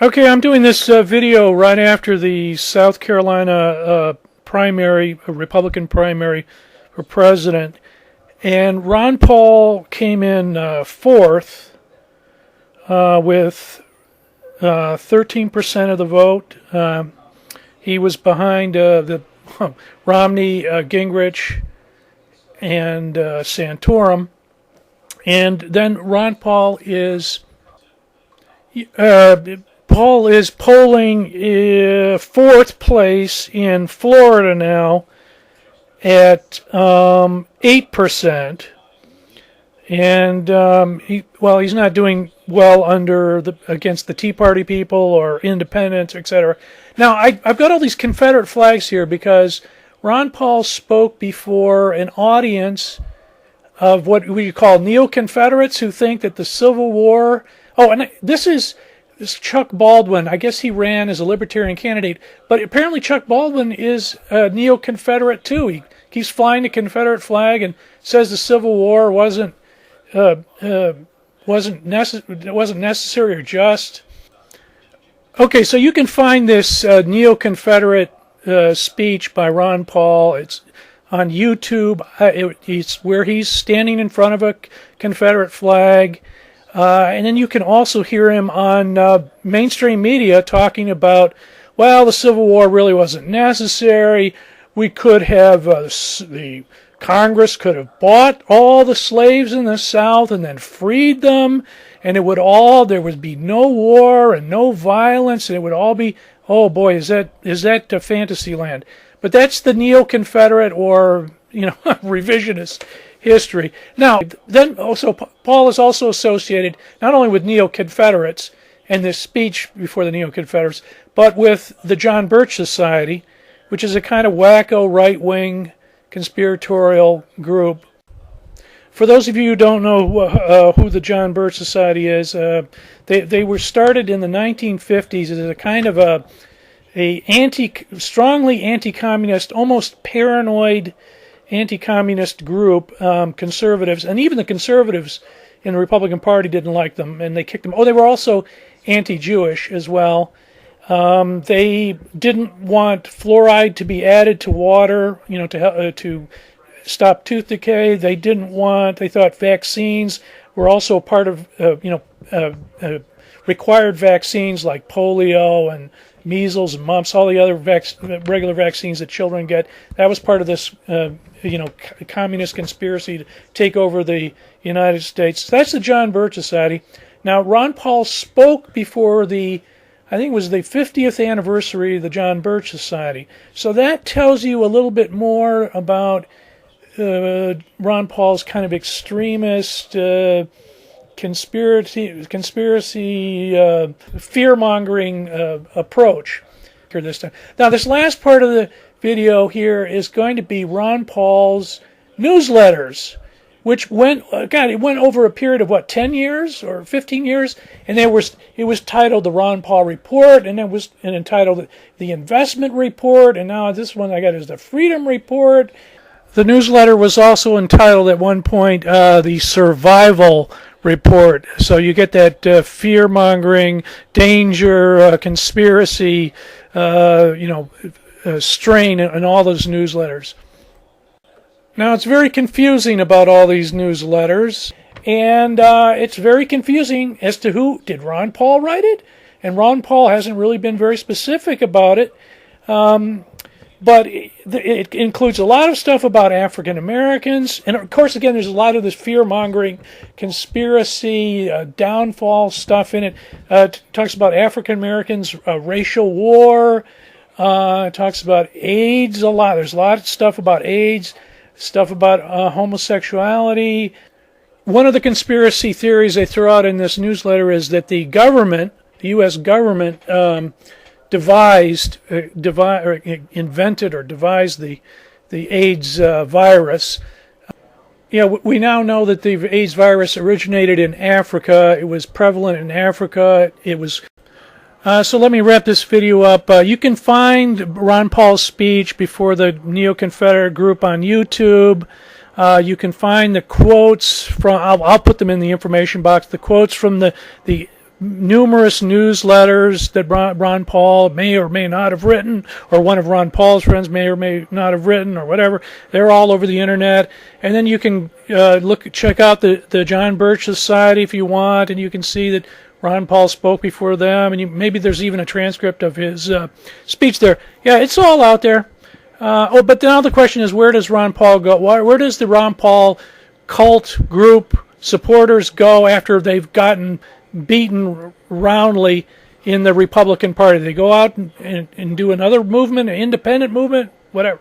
Okay, I'm doing this video right after the South Carolina primary, Republican primary for president, and Ron Paul came in fourth with 13% of the vote. He was behind the Romney, Gingrich, and Santorum, and then Ron Paul is polling fourth place in Florida now at 8%, and he's not doing well against the Tea Party people or independents, etc. Now I've got all these Confederate flags here because Ron Paul spoke before an audience of what we call neo-Confederates who think that the Civil War. Oh, and this is Chuck Baldwin. I guess he ran as a Libertarian candidate, but apparently Chuck Baldwin is a neo-Confederate too. He keeps flying the Confederate flag and says the Civil War wasn't necessary or just. Okay, so you can find this neo-Confederate speech by Ron Paul. It's on YouTube. It's where he's standing in front of a Confederate flag. And then you can also hear him on mainstream media talking about, well, the Civil War really wasn't necessary. We could have, the Congress could have bought all the slaves in the South and then freed them, and there would be no war and no violence, and it would all be, oh boy, is that fantasy land. But that's the neo-Confederate or, revisionist history. Now, then also Paul is also associated not only with neo-Confederates and this speech before the neo-Confederates, but with the John Birch Society, which is a kind of wacko right-wing conspiratorial group. For those of you who don't know who the John Birch Society is, they were started in the 1950s as a kind of a strongly anti-communist, almost paranoid anti-communist group, conservatives, and even the conservatives in the Republican Party didn't like them, and they kicked them. Oh, they were also anti-Jewish as well. They didn't want fluoride to be added to water, to stop tooth decay. They thought vaccines were also part of, required vaccines like polio and measles and mumps, all the other regular vaccines that children get. That was part of this, communist conspiracy to take over the United States. That's the John Birch Society. Now, Ron Paul spoke before I think it was the 50th anniversary of the John Birch Society. So that tells you a little bit more about Ron Paul's kind of extremist conspiracy, fear-mongering approach here this time. Now, this last part of the video here is going to be Ron Paul's newsletters, which went over a period of 10 years or 15 years, and it was titled the Ron Paul Report, and it was entitled the Investment Report, and now this one I got is the Freedom Report. The newsletter was also entitled at one point the Survival Report. So you get that fear-mongering, danger, conspiracy, strain in all those newsletters. Now, it's very confusing about all these newsletters, and it's very confusing as to who did Ron Paul write it, and Ron Paul hasn't really been very specific about it. But it includes a lot of stuff about African Americans. And of course, again, there's a lot of this fear-mongering, conspiracy, downfall stuff in it. It talks about African Americans, racial war. It talks about AIDS a lot. There's a lot of stuff about AIDS, stuff about homosexuality. One of the conspiracy theories they throw out in this newsletter is that the U.S. government, invented or devised the AIDS virus. We now know that the AIDS virus originated in Africa. It was prevalent in Africa. So let me wrap this video up. You can find Ron Paul's speech before the Neo-Confederate group on YouTube. You can find the quotes from, I'll put them in the information box, the quotes from the numerous newsletters that Ron Paul may or may not have written, or one of Ron Paul's friends may or may not have written, or whatever. They're all over the internet. And then you can check out the John Birch Society if you want, and you can see that Ron Paul spoke before them, and maybe there's even a transcript of his speech there. Yeah, it's all out there. But now the question is, where does Ron Paul go? Where does the Ron Paul cult group supporters go after they've gotten beaten roundly in the Republican Party? They go out and do another movement, an independent movement, whatever.